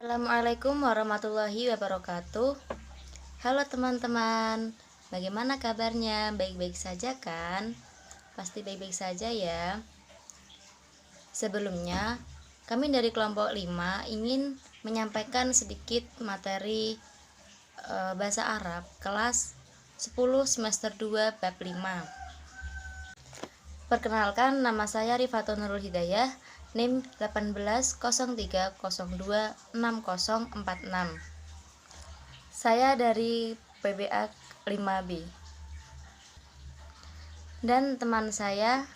Assalamualaikum warahmatullahi wabarakatuh. Halo teman-teman, bagaimana kabarnya? Baik-baik saja kan? Pasti baik-baik saja ya. Sebelumnya, kami dari kelompok 5 ingin menyampaikan sedikit materi bahasa Arab kelas 10 semester 2 bab 5. Perkenalkan, nama saya Rifatun Nurul Hidayah, NIM 1803026046. Saya dari PBA 5B. Dan teman saya.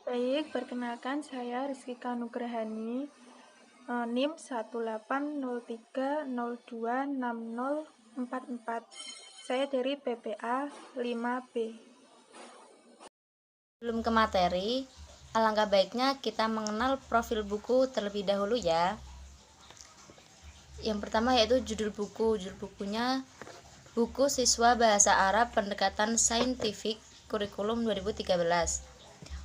Baik, perkenalkan saya Rizkika Nugrahani, NIM 1803026044. Saya dari PPA 5B. Sebelum ke materi, alangkah baiknya kita mengenal profil buku terlebih dahulu ya. Yang pertama yaitu judul buku. Judul bukunya Buku Siswa Bahasa Arab Pendekatan Saintifik Kurikulum 2013.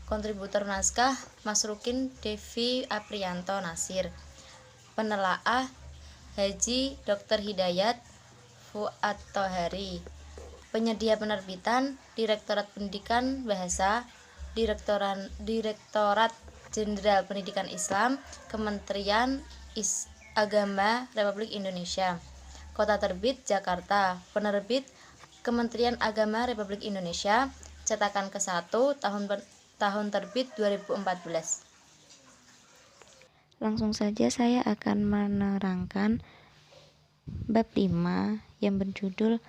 Kontributor naskah Masrukin Devi Aprianto Nasir. Penelaah Haji Dr. Hidayat Fuad Tohari. Penyedia penerbitan Direktorat Pendidikan Bahasa, Direktorat Jenderal Pendidikan Islam, Kementerian Agama Republik Indonesia. Kota terbit Jakarta. Penerbit Kementerian Agama Republik Indonesia. Cetakan ke-1 tahun terbit 2014. Langsung saja saya akan menerangkan bab 5 yang berjudul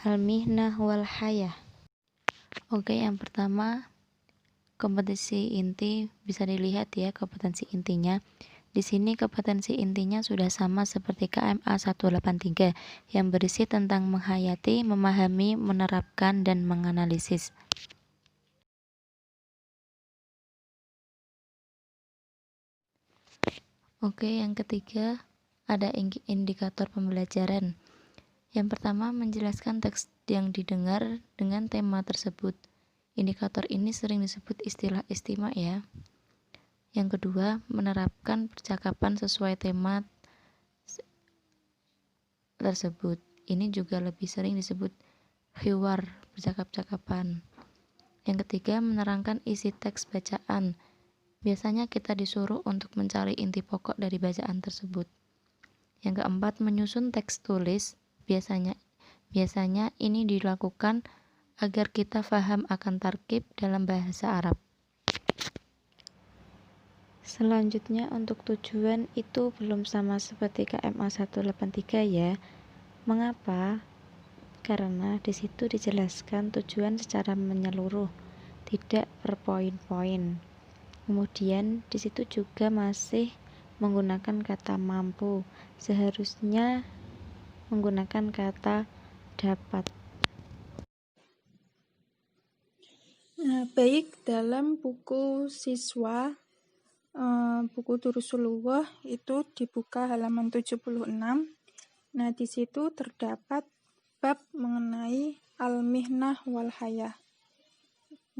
Al-Mihnah wal Hayah. Oke, yang pertama kompetensi inti, bisa dilihat ya kompetensi intinya. Di sini kompetensi intinya sudah sama seperti KMA 183 yang berisi tentang menghayati, memahami, menerapkan, dan menganalisis. Oke, yang ketiga ada indikator pembelajaran. Yang pertama, menjelaskan teks yang didengar dengan tema tersebut. Indikator ini sering disebut istilah istimak ya. Yang kedua, menerapkan percakapan sesuai tema tersebut. Ini juga lebih sering disebut hiwar, percakap-cakapan. Yang ketiga, menerangkan isi teks bacaan. Biasanya kita disuruh untuk mencari inti pokok dari bacaan tersebut. Yang keempat, menyusun teks tulis. Biasanya ini dilakukan agar kita paham akan tarkib dalam bahasa Arab. Selanjutnya untuk tujuan itu belum sama seperti KMA 183 ya. Mengapa? Karena di situ dijelaskan tujuan secara menyeluruh, tidak per poin-poin. Kemudian di situ juga masih menggunakan kata mampu. Seharusnya menggunakan kata dapat. Nah, baik, dalam buku siswa, buku Durusulullah itu dibuka halaman 76. Nah, di situ terdapat bab mengenai al-mihnah wal hayah.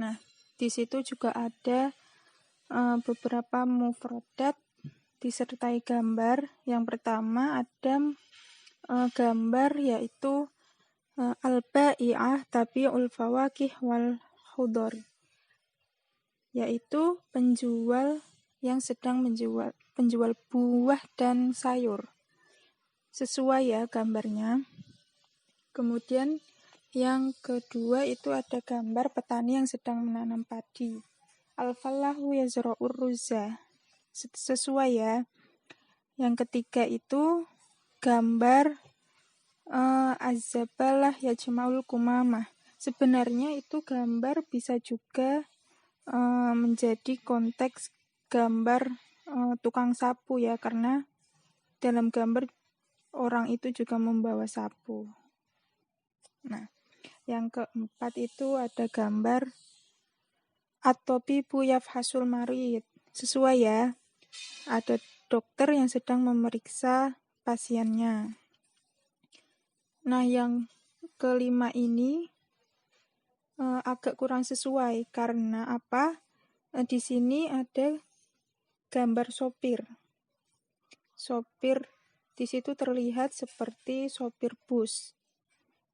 Nah, di situ juga ada beberapa mufradat disertai gambar. Yang pertama ada gambar yaitu al-bai'ah tabi'ul fawakih wal khudor, yaitu penjual yang sedang penjual buah dan sayur. Sesuai ya gambarnya. Kemudian yang kedua itu ada gambar petani yang sedang menanam padi. Al-fallahu yazra'ur ruza. Sesuai ya. Yang ketiga itu gambar az-zabalah yajma'ul kumamah. Sebenarnya itu gambar bisa juga menjadi konteks gambar tukang sapu ya, karena dalam gambar orang itu juga membawa sapu. Nah, yang keempat itu ada gambar at-tabibu yafhasul marid. Sesuai ya. Ada dokter yang sedang memeriksa pasiennya. Nah, yang kelima ini agak kurang sesuai karena apa? Di sini ada gambar sopir. sopir di situ terlihat seperti sopir bus.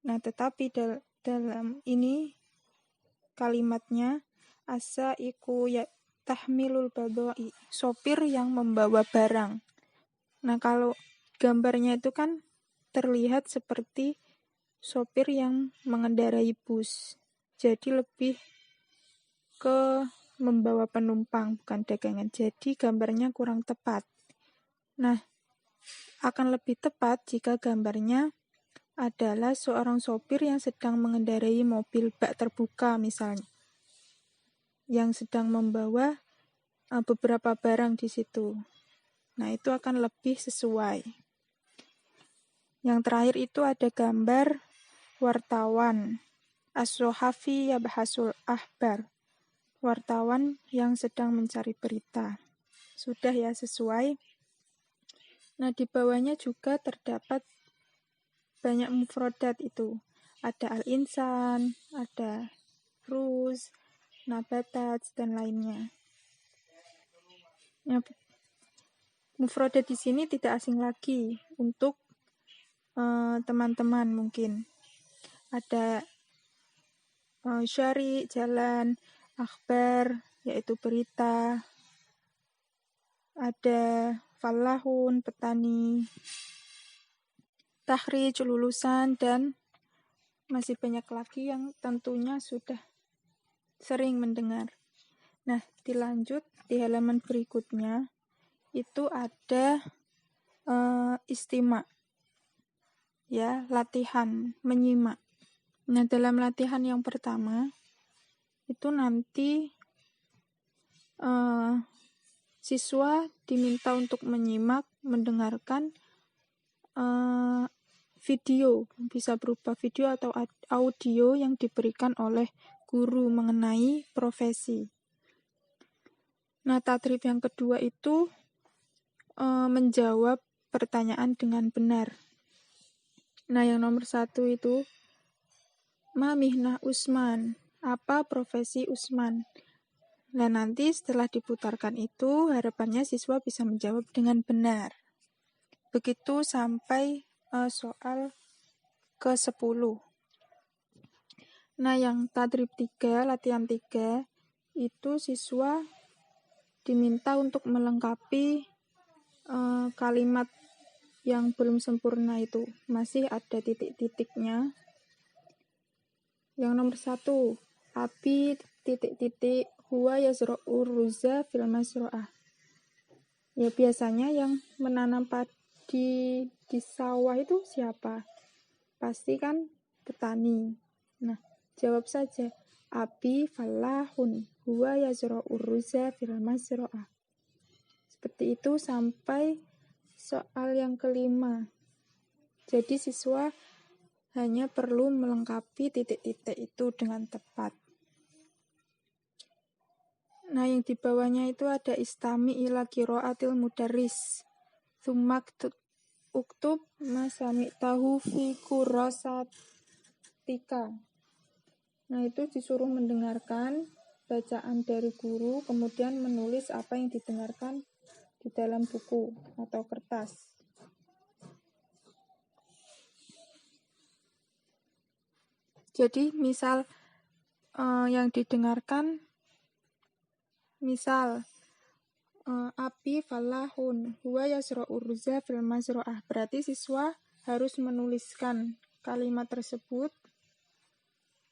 Nah, tetapi dalam ini kalimatnya asa iku ya tahmilul badai, sopir yang membawa barang. Nah, kalau gambarnya itu kan terlihat seperti sopir yang mengendarai bus. Jadi lebih ke membawa penumpang, bukan dagangan. Jadi gambarnya kurang tepat. Nah, akan lebih tepat jika gambarnya adalah seorang sopir yang sedang mengendarai mobil bak terbuka misalnya, yang sedang membawa beberapa barang di situ. Nah, itu akan lebih sesuai. Yang terakhir itu ada gambar wartawan. As-sohafi yabhasul ahbar. Wartawan yang sedang mencari berita. Sudah ya, sesuai. Nah, di bawahnya juga terdapat banyak mufrodat itu. Ada al-insan, ada ruz, nabatat, dan lainnya. Nah, mufrodat di sini tidak asing lagi untuk teman-teman mungkin. Ada syari, jalan, akhbar, yaitu berita. Ada falahun, petani, tahrij, lulusan, dan masih banyak lagi yang tentunya sudah sering mendengar. Nah, dilanjut di halaman berikutnya itu ada istima, ya, latihan menyimak. Nah, dalam latihan yang pertama itu nanti siswa diminta untuk menyimak, mendengarkan video, bisa berupa video atau audio yang diberikan oleh guru mengenai profesi. Nah, tadrib yang kedua itu menjawab pertanyaan dengan benar. Nah, yang nomor 1 itu ma mihnah Usman, apa profesi Usman? Nah, nanti setelah diputarkan itu harapannya siswa bisa menjawab dengan benar. Begitu sampai soal ke-10. Nah, yang tadrib 3, latihan 3, itu siswa diminta untuk melengkapi kalimat yang belum sempurna itu. Masih ada titik-titiknya. Yang nomor 1, abi titik-titik huwa yazra'ur ruza fil masro'ah. Ya, biasanya yang menanam padi di sawah itu siapa? Pasti kan petani. Nah, jawab saja abi falahun huwa yazra'ur ruza fil masro'ah. Seperti itu sampai soal yang ke-5. Jadi siswa hanya perlu melengkapi titik-titik itu dengan tepat. Nah, yang di bawahnya itu ada istami ila qiraatil mudarris. Tsumma uktub ma sami'tahu fi kurasatika. Nah, itu disuruh mendengarkan bacaan dari guru, kemudian menulis apa yang didengarkan di dalam buku atau kertas. Jadi, misal yang didengarkan, misal abi falahun huwa yasra'ur ruza fil masro'ah, berarti siswa harus menuliskan kalimat tersebut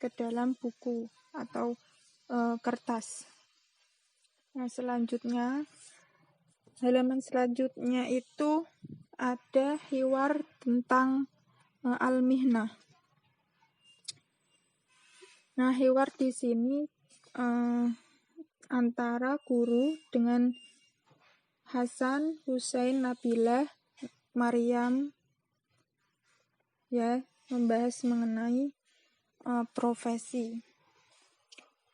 ke dalam buku atau kertas. Nah, selanjutnya halaman selanjutnya itu ada hiwar tentang al-mihnah. Nah, hiwar di sini antara guru dengan Hasan, Husain, Nabilah, Maryam, ya, membahas mengenai profesi.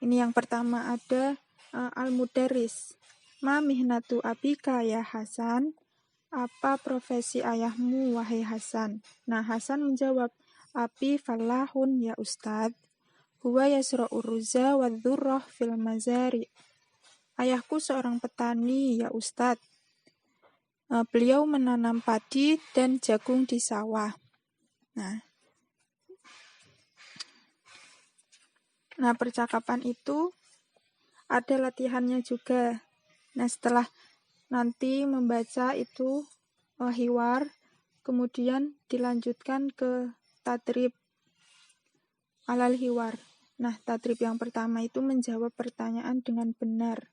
Ini yang pertama ada al-mudarris. Ma mihnatu abika ya Hasan? Apa profesi ayahmu wahai Hasan? Nah, Hasan menjawab, abi falahun ya Ustadz. Huwa yasra'ur ruza wa dzurrah fil mazari. Ayahku seorang petani ya Ustadz. beliau menanam padi dan jagung di sawah. Nah, percakapan itu ada latihannya juga. Nah, setelah nanti membaca itu hiwar, kemudian dilanjutkan ke tadrib alal hiwar. Nah, tadrib yang pertama itu menjawab pertanyaan dengan benar.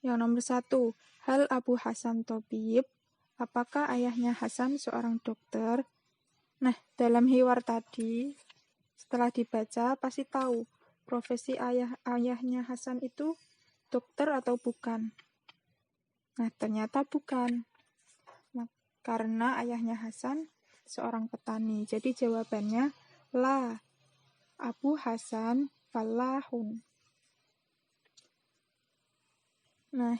Yang nomor 1, hal Abu Hasan Tobib? Apakah ayahnya Hasan seorang dokter? Nah, dalam hiwar tadi, setelah dibaca pasti tahu profesi ayahnya Hasan itu dokter atau bukan. Nah, ternyata bukan. Nah, karena ayahnya Hasan seorang petani. Jadi jawabannya la. Abu Hasan falahun. Nah,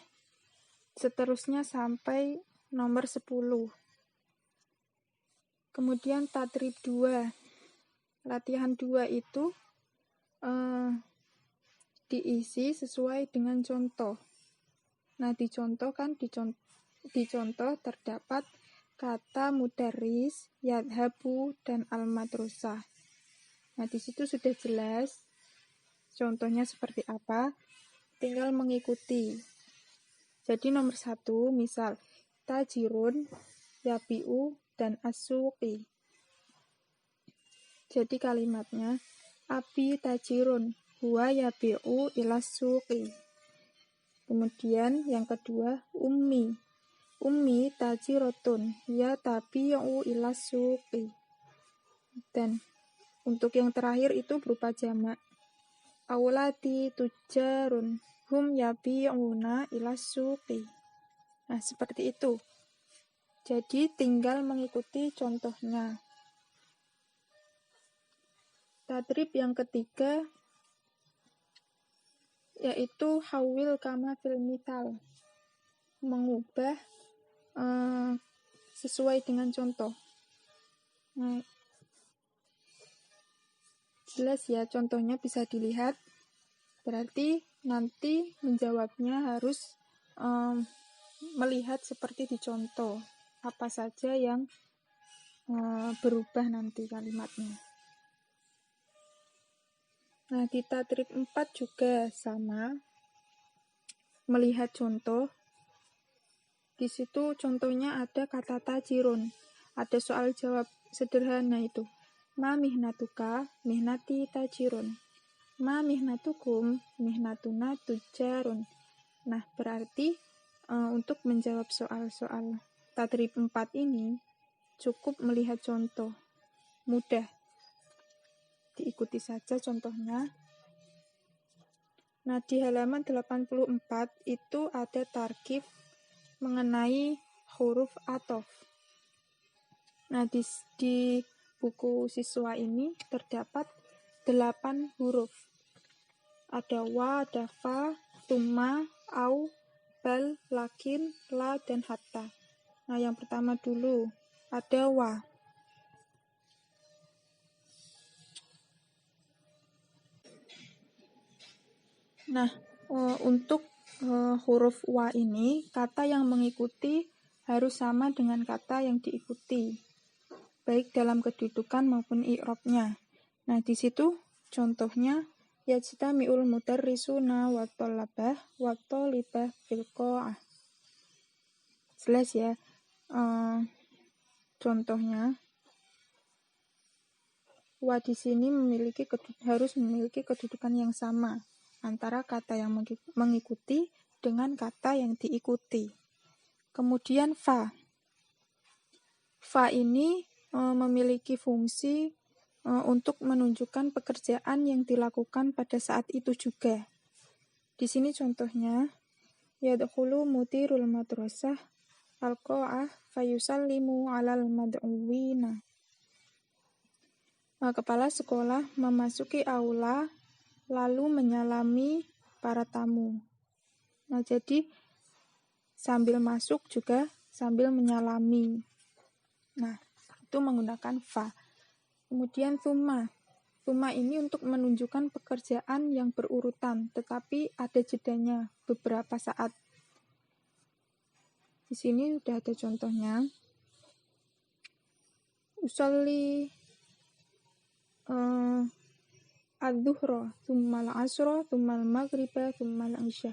seterusnya sampai nomor 10. Kemudian tadrib 2. Latihan 2 itu diisi sesuai dengan contoh. Nah, dicontoh terdapat kata mudaris, yadhabu, dan al-madrasah. Nah, di situ sudah jelas contohnya seperti apa, tinggal mengikuti. Jadi nomor 1, misal tajirun, yabi'u, dan asuqi. Jadi kalimatnya abi tajirun, huwa yabi'u ila suqi. Kemudian yang kedua, ummi. Ummi tajirotun, ya tabi'u ila suqi. Dan untuk yang terakhir itu berupa jamak. Aulati tujarun, hum yabi'una ila suqi. Nah, seperti itu. Jadi tinggal mengikuti contohnya. Tadrib yang ketiga yaitu hawil kama fil mithal. Mengubah sesuai dengan contoh. Nah, jelas ya, contohnya bisa dilihat. Berarti nanti menjawabnya harus melihat seperti di contoh. Apa saja yang berubah nanti kalimatnya. Nah, di tadrib 4 juga sama. Melihat contoh. Di situ contohnya ada kata tajirun. Ada soal jawab sederhana itu. Ma mihnatuka, mihnati tajirun. Ma mihnatukum, mihnatuna tujarun. Nah, berarti untuk menjawab soal-soal tadrib 4 ini cukup melihat contoh. Mudah. Diikuti saja contohnya. Nah, di halaman 84 itu ada tarkib mengenai huruf athof. Nah, di buku siswa ini terdapat 8 huruf. Ada wa, ada fa, thumma, au, bal, lakin, la, dan hatta. Nah, yang pertama dulu ada wa. Nah, untuk huruf wa ini, kata yang mengikuti harus sama dengan kata yang diikuti, baik dalam kedudukan maupun i'rabnya. Nah, di situ contohnya yajtami'ul mudarrisuna wa thalabah wa thalibah fil qa'ah. Jelas ya. Contohnya wa di sini harus memiliki kedudukan yang sama antara kata yang mengikuti dengan kata yang diikuti. Kemudian fa. Fa ini memiliki fungsi untuk menunjukkan pekerjaan yang dilakukan pada saat itu juga. Di sini contohnya, yadkhulu mudirul madrasah al-qa'ah fayusallimu 'alal mad'uwina. Kepala sekolah memasuki aula lalu menyalami para tamu. Nah, jadi sambil masuk juga sambil menyalami. Nah, itu menggunakan fa. Kemudian thumma. Thumma ini untuk menunjukkan pekerjaan yang berurutan, tetapi ada jedanya beberapa saat. Di sini udah ada contohnya. Usolli adzuhra, tsummal asra, tsummal maghriba, tsummal isya.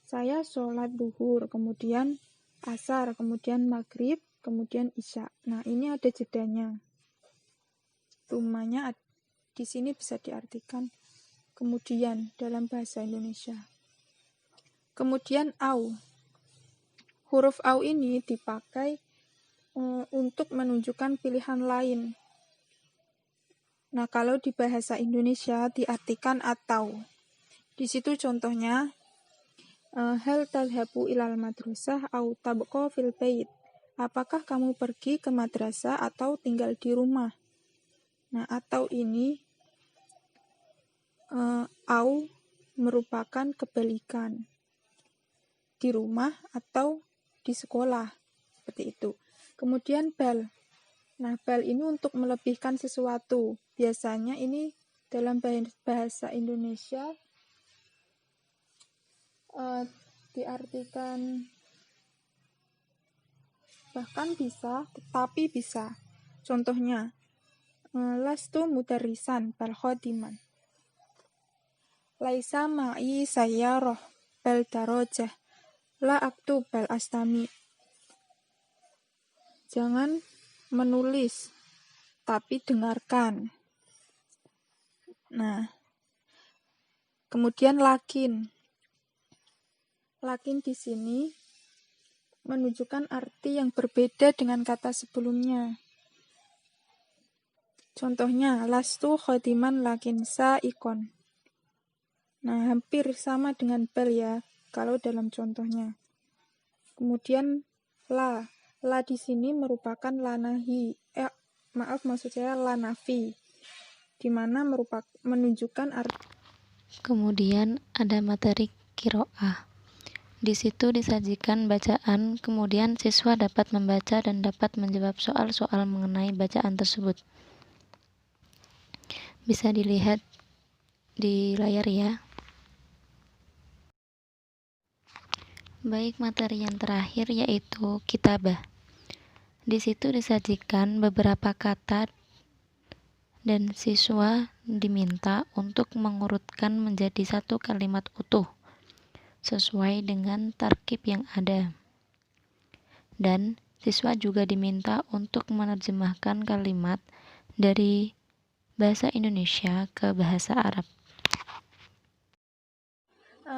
Saya sholat duhur, kemudian asar, kemudian maghrib, kemudian isya. Nah, ini ada jedanya. Tumanya di sini bisa diartikan kemudian dalam bahasa Indonesia. Kemudian au. Huruf au ini dipakai untuk menunjukkan pilihan lain. Nah, kalau di bahasa Indonesia diartikan atau. Di situ contohnya, hal tadhabu ilal madrasah au tabqa fil bait. Apakah kamu pergi ke madrasah atau tinggal di rumah? Nah, atau ini au merupakan kebalikan. Di rumah atau di sekolah. Seperti itu. Kemudian bal. Nah, bal ini untuk melebihkan sesuatu. Biasanya ini dalam bahasa Indonesia diartikan bahkan bisa, tetapi bisa. Contohnya, lastu mudarrisan bal khadiman. Laisa ma'i sayyarah bal darajah. La aktub bal astami. Jangan menulis, tapi dengarkan. Nah, kemudian lakin. Lakin di sini menunjukkan arti yang berbeda dengan kata sebelumnya. Contohnya, lastu khadiman lakin sa'ikon. Nah, hampir sama dengan bal ya, kalau dalam contohnya. Kemudian la. La di sini merupakan lanahi. Maksud saya lanafi. Di mana menunjukkan arti. Kemudian ada materi qiraah. Di situ disajikan bacaan, kemudian siswa dapat membaca dan dapat menjawab soal-soal mengenai bacaan tersebut. Bisa dilihat di layar ya. Baik, materi yang terakhir yaitu kitabah. Di situ disajikan beberapa kata dan siswa diminta untuk mengurutkan menjadi satu kalimat utuh sesuai dengan tarkib yang ada. Dan siswa juga diminta untuk menerjemahkan kalimat dari bahasa Indonesia ke bahasa Arab.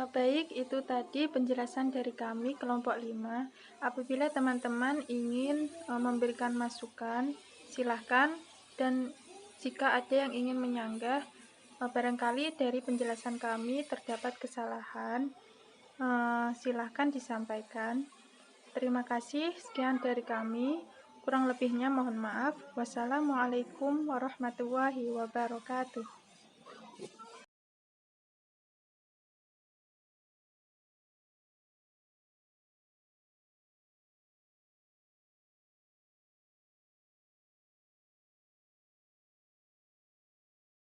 Baik, itu tadi penjelasan dari kami kelompok 5. Apabila teman-teman ingin memberikan masukan, silahkan. Dan jika ada yang ingin menyanggah, barangkali dari penjelasan kami terdapat kesalahan, silahkan disampaikan. Terima kasih, sekian dari kami. Kurang lebihnya mohon maaf. Wassalamualaikum warahmatullahi wabarakatuh.